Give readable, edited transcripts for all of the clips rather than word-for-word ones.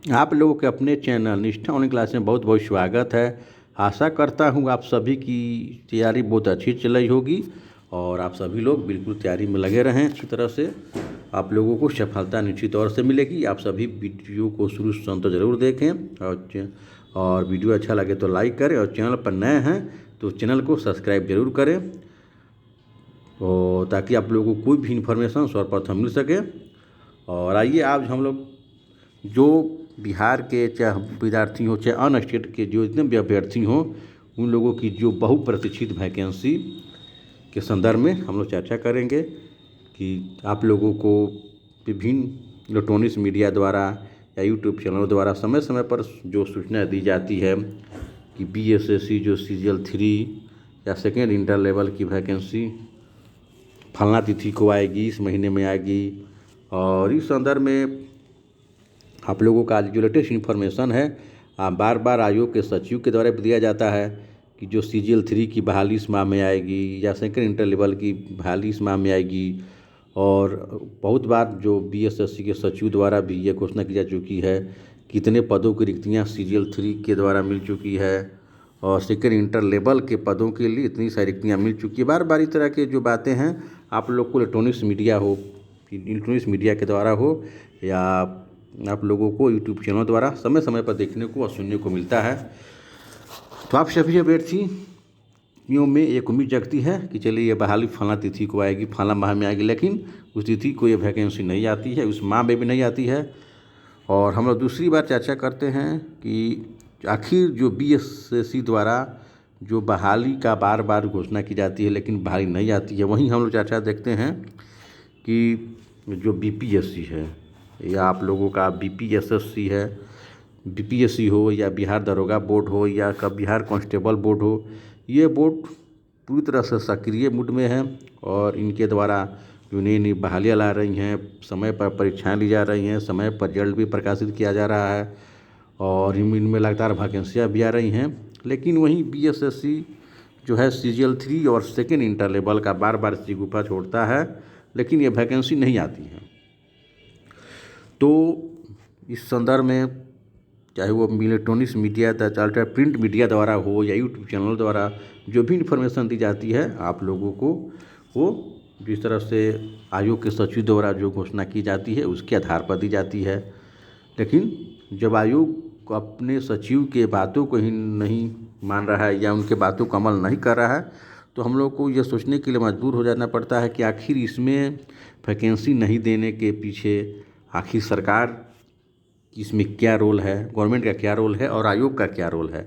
आप लोगों के अपने चैनल निष्ठा ऑनलाइन क्लास में बहुत बहुत स्वागत है। आशा करता हूँ आप सभी की तैयारी बहुत अच्छी चल रही होगी और आप सभी लोग बिल्कुल तैयारी में लगे रहें अच्छी तरह से। आप लोगों को सफलता निश्चित तौर से मिलेगी। आप सभी वीडियो को शुरू से अंत ज़रूर देखें और वीडियो अच्छा लगे तो लाइक करें और चैनल पर नए हैं तो चैनल को सब्सक्राइब जरूर करें और ताकि आप लोगों को कोई भी इन्फॉर्मेशन सर्वप्रथम मिल सके। और आइए आज हम लोग जो बिहार के चाहे विद्यार्थी हो चाहे अन्य स्टेट के जो जितने भी अभ्यर्थी हों उन लोगों की जो बहुप्रतीक्षित वैकेंसी के संदर्भ में हम लोग चर्चा करेंगे कि आप लोगों को विभिन्न इलेक्ट्रॉनिक्स मीडिया द्वारा या यूट्यूब चैनलों द्वारा समय समय पर जो सूचना दी जाती है कि बीएसएससी जो सीजीएल 3 या सेकेंड इंटर लेवल की वैकेंसी फलना तिथि को आएगी, इस महीने में आएगी। और इस संदर्भ में आप लोगों का जो लेटेस्ट इन्फॉर्मेशन है बार बार आयोग के सचिव के द्वारा दिया जाता है कि जो सीजीएल 3 की बहाली इस माह में आएगी या सेकेंड इंटर लेवल की बहाली इस माह में आएगी। और बहुत बार जो बीएसएससी के सचिव द्वारा भी ये घोषणा की जा चुकी है कितने पदों की रिक्तियाँ सीजीएल 3 के द्वारा मिल चुकी है और सेकेंड इंटर लेवल के पदों के लिए इतनी सारी रिक्तियाँ मिल चुकी है। बार बार इस तरह के जो बातें हैं आप लोग को इलेक्ट्रॉनिक्स मीडिया के द्वारा हो या आप लोगों को यूट्यूब चैनल द्वारा समय समय पर देखने को और सुनने को मिलता है। तो आप सभी अभ्यर्थियों में एक उम्मीद जगती है कि चलिए ये बहाली फलाना तिथि को आएगी, फलाना माह में आएगी, लेकिन उस तिथि को ये वैकेंसी नहीं आती है, उस माह में भी नहीं आती है। और हम लोग दूसरी बार चर्चा करते हैं कि आखिर जो बीएसएससी द्वारा जो बहाली का बार बार घोषणा की जाती है लेकिन बहाली नहीं आती है, वहीं हम लोग चर्चा देखते हैं कि जो बीपीएससी है या आप लोगों का बीपीएसएससी है, बीपीएससी हो या बिहार दरोगा बोर्ड हो या बिहार कांस्टेबल बोर्ड हो, ये बोर्ड पूरी तरह से सक्रिय मूड में है और इनके द्वारा जो नई नई बहालियाँ ला रही हैं, समय पर परीक्षाएं ली जा रही हैं, समय पर रिजल्ट भी प्रकाशित किया जा रहा है और इनमें लगातार वैकेंसियाँ भी आ रही हैं। लेकिन वहीं बीएसएससी जो है सीजीएल 3 और सेकेंड इंटर लेवल का बार बार इसकी गुफा छोड़ता है लेकिन ये वैकेंसी नहीं आती है। तो इस संदर्भ में चाहे वो इलेक्ट्रॉनिक्स मीडिया चाहे प्रिंट मीडिया द्वारा हो या यूट्यूब चैनल द्वारा जो भी इन्फॉर्मेशन दी जाती है आप लोगों को वो जिस तरह से आयोग के सचिव द्वारा जो घोषणा की जाती है उसके आधार पर दी जाती है। लेकिन जब आयोग अपने सचिव के बातों को ही नहीं मान रहा है या उनके बातों को अमल नहीं कर रहा है तो हम लोग को ये सोचने के लिए मजबूर हो जाना पड़ता है कि आखिर इसमें वैकेंसी नहीं देने के पीछे आखिर सरकार इसमें क्या रोल है, गवर्नमेंट का क्या रोल है और आयोग का क्या रोल है।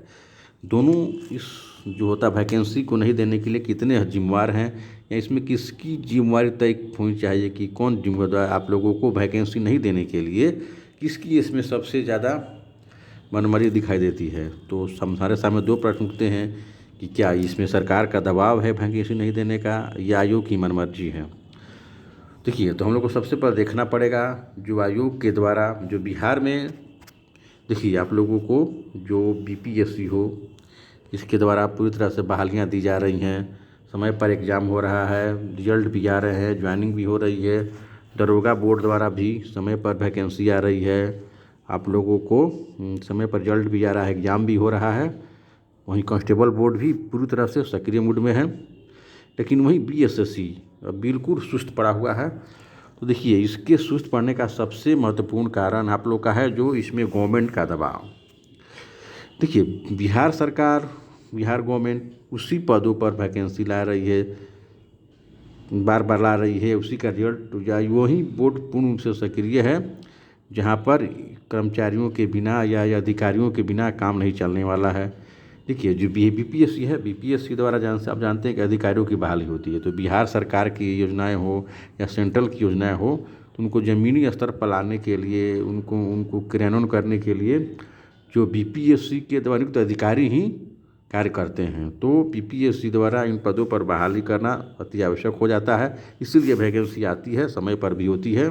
दोनों इस जो होता वैकेंसी को नहीं देने के लिए कितने जिम्मेवार हैं या इसमें किसकी जिम्मेवारी तय होनी चाहिए कि कौन जिम्मेदार आप लोगों को वैकेंसी नहीं देने के लिए किसकी इसमें सबसे ज़्यादा मनमानी दिखाई देती है। तो हमारे सामने दो प्रश्न उठते हैं कि क्या इसमें सरकार का दबाव है वैकेंसी नहीं देने का या आयोग की मनमर्जी है। देखिए तो हम लोग को सबसे पहले देखना पड़ेगा जो आयोग के द्वारा जो बिहार में देखिए आप लोगों को जो बीपीएससी हो इसके द्वारा पूरी तरह से बहालियाँ दी जा रही हैं, समय पर एग्ज़ाम हो रहा है, रिजल्ट भी आ रहे हैं, ज्वाइनिंग भी हो रही है, दरोगा बोर्ड द्वारा भी समय पर वैकेंसी आ रही है, आप लोगों को समय पर रिजल्ट भी आ रहा है, एग्ज़ाम भी हो रहा है। वहीं कांस्टेबल बोर्ड भी पूरी तरह से सक्रिय मूड में है लेकिन वहीं बीएसएससी बिल्कुल सुस्त पड़ा हुआ है। तो देखिए इसके सुस्त पड़ने का सबसे महत्वपूर्ण कारण आप लोग का है जो इसमें गवर्नमेंट का दबाव। देखिए बिहार गवर्नमेंट उसी पदों पर वैकेंसी ला रही है, बार बार ला रही है, उसी का रिजल्ट या वही बोर्ड पूर्ण रूप से सक्रिय है जहाँ पर कर्मचारियों के बिना या अधिकारियों के बिना काम नहीं चलने वाला है। देखिए जो बीपीएससी है, बीपीएससी द्वारा आप जानते हैं कि अधिकारियों की बहाली होती है। तो बिहार सरकार की योजनाएं हो या सेंट्रल की योजनाएं हो तो उनको ज़मीनी स्तर पर लाने के लिए उनको क्रियान्वयन करने के लिए जो बीपीएससी के द्वारा नियुक्त अधिकारी ही कार्य करते हैं। तो बीपीएससी द्वारा इन पदों पर बहाली करना अति आवश्यक हो जाता है, इसीलिए वैकेंसी आती है, समय पर भी होती है।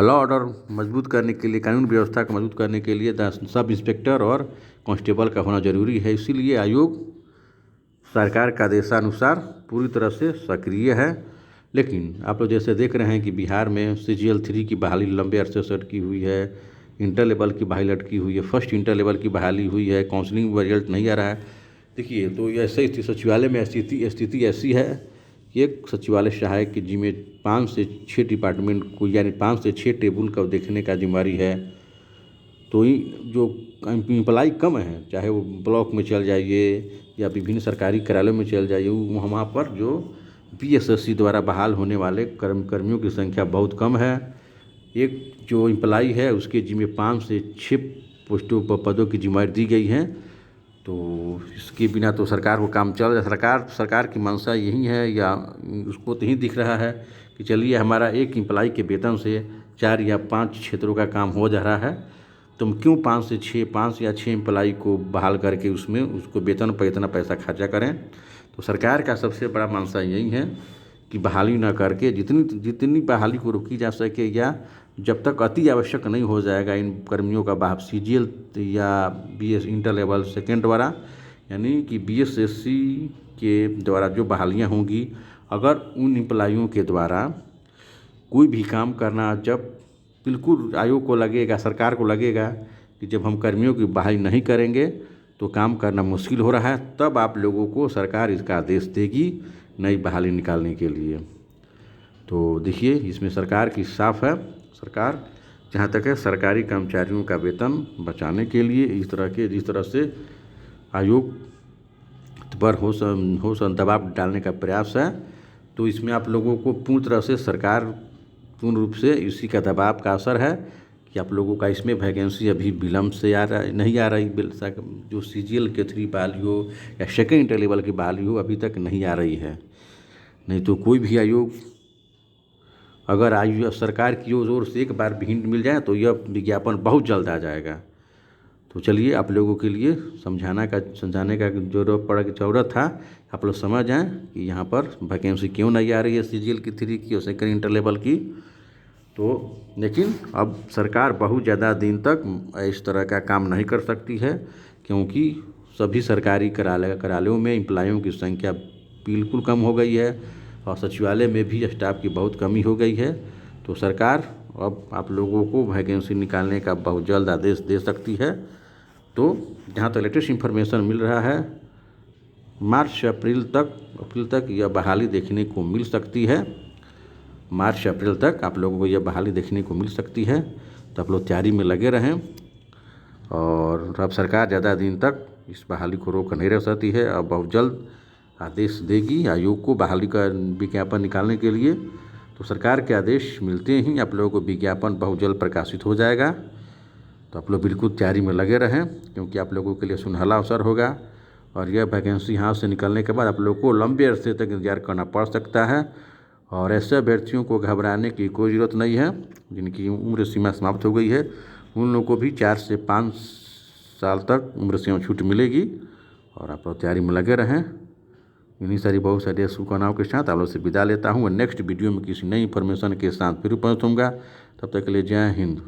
लॉ ऑर्डर मजबूत करने के लिए, कानून व्यवस्था को मजबूत करने के लिए सब इंस्पेक्टर और कांस्टेबल का होना जरूरी है। इसीलिए आयोग सरकार का आदेशानुसार पूरी तरह से सक्रिय है। लेकिन आप लोग जैसे देख रहे हैं कि बिहार में सीजीएल 3 की बहाली लंबे अरसे से अटकी हुई है इंटर लेवल की बहाली लटकी हुई है, फर्स्ट इंटर लेवल की बहाली हुई है, काउंसलिंग में रिजल्ट नहीं आ रहा है। देखिए, तो ये ऐसे स्थिति सचिवालय में स्थिति ऐसी है कि एक सचिवालय सहायक की जिम्मे 5 से 6 डिपार्टमेंट को, यानी 5 से 6 टेबल का देखने का जिम्मेदारी है। तो ही जो एम्प्लॉय कम है, चाहे वो ब्लॉक में चल जाइए या विभिन्न सरकारी कार्यालयों में चल जाइए, वहाँ पर जो PSSC द्वारा बहाल होने वाले कर्मियों की संख्या बहुत कम है। एक जो एम्प्लॉय है उसके जिम्मे 5 से 6 पोस्टों पर पदों की जिम्मेदारी दी गई है। तो इसके बिना तो सरकार को काम चल सरकार की मंशा यही है, या उसको तो ही दिख रहा है कि चलिए हमारा एक एम्प्लॉय के वेतन से 4 या 5 क्षेत्रों का काम हो जा रहा है, तुम क्यों 5 या 6 एम्प्लॉय को बहाल करके उसमें उसको वेतन पर इतना पैसा खर्चा करें। तो सरकार का सबसे बड़ा मंशा यही है कि बहाली ना करके जितनी बहाली को रोकी जा सके, या जब तक अति आवश्यक नहीं हो जाएगा इन कर्मियों का CGL या BS इंटर लेवल सेकेंड द्वारा, यानी कि BSSC के द्वारा जो बहालियाँ होंगी, अगर उन एम्प्लॉयों के द्वारा कोई भी काम करना, जब बिल्कुल आयोग को लगेगा, सरकार को लगेगा कि जब हम कर्मियों की बहाली नहीं करेंगे तो काम करना मुश्किल हो रहा है, तब आप लोगों को सरकार इसका आदेश देगी नई बहाली निकालने के लिए। तो देखिए, इसमें सरकार की साफ है, सरकार जहाँ तक है सरकारी कर्मचारियों का वेतन बचाने के लिए जिस तरह से आयोग पर हो दबाव डालने का प्रयास है, तो इसमें आप लोगों को पूर्ण तरह से सरकार पूर्ण रूप से इसी का दबाव का असर है कि आप लोगों का इसमें वैकेंसी अभी विलम्ब से नहीं आ रही। जो CGL के 3 बहाली हो या सेकेंड इंटर लेवल की बहाली हो, अभी तक नहीं आ रही है। नहीं तो कोई भी आयोग, अगर सरकार की ओर से एक बार भी हिंट मिल जाए तो यह विज्ञापन बहुत जल्द आ जाएगा। तो चलिए, आप लोगों के लिए समझाने का ज़रूरत था, आप लोग समझ जाएँ कि यहाँ पर वैकेंसी क्यों नहीं आ रही है CGL की 3 की और सेकेंड इंटर लेवल की। तो लेकिन अब सरकार बहुत ज़्यादा दिन तक इस तरह का काम नहीं कर सकती है, क्योंकि सभी सरकारी कार्यालयों में एम्प्लॉयों की संख्या बिल्कुल कम हो गई है और सचिवालय में भी स्टाफ की बहुत कमी हो गई है। तो सरकार अब आप लोगों को वैकेंसी निकालने का बहुत जल्द आदेश दे सकती है। तो जहाँ तक लेटेस्ट इन्फॉर्मेशन मिल रहा है, मार्च अप्रैल तक यह बहाली देखने को मिल सकती है। मार्च अप्रैल तक आप लोगों को यह बहाली देखने को मिल सकती है। तो आप लोग तैयारी में लगे रहें, और अब सरकार ज़्यादा दिन तक इस बहाली को रोक नहीं रह सकती है। अब बहुत जल्द आदेश देगी आयोग को बहाली का विज्ञापन निकालने के लिए। तो सरकार के आदेश मिलते ही आप लोगों को विज्ञापन बहुत जल्द प्रकाशित हो जाएगा। तो आप लोग बिल्कुल तैयारी में लगे रहें, क्योंकि आप लोगों के लिए सुनहला अवसर होगा, और यह वैकेंसी हाथ से निकलने के बाद आप लोग को लंबे अरसे तक इंतजार करना पड़ सकता है। और ऐसे अभ्यर्थियों को घबराने की कोई ज़रूरत नहीं है जिनकी उम्र सीमा समाप्त हो गई है। उन लोगों को भी 4 से 5 साल तक उम्र सीमा छूट मिलेगी, और आप लोग तैयारी में लगे रहें। इन्हीं सारी बहुत सारी शुभकामनाओं के साथ आप लोग से विदा लेता हूँ, और नेक्स्ट वीडियो में किसी नई इन्फॉर्मेशन के साथ फिर उपस्थित होऊंगा। तब तक के लिए जय हिंद।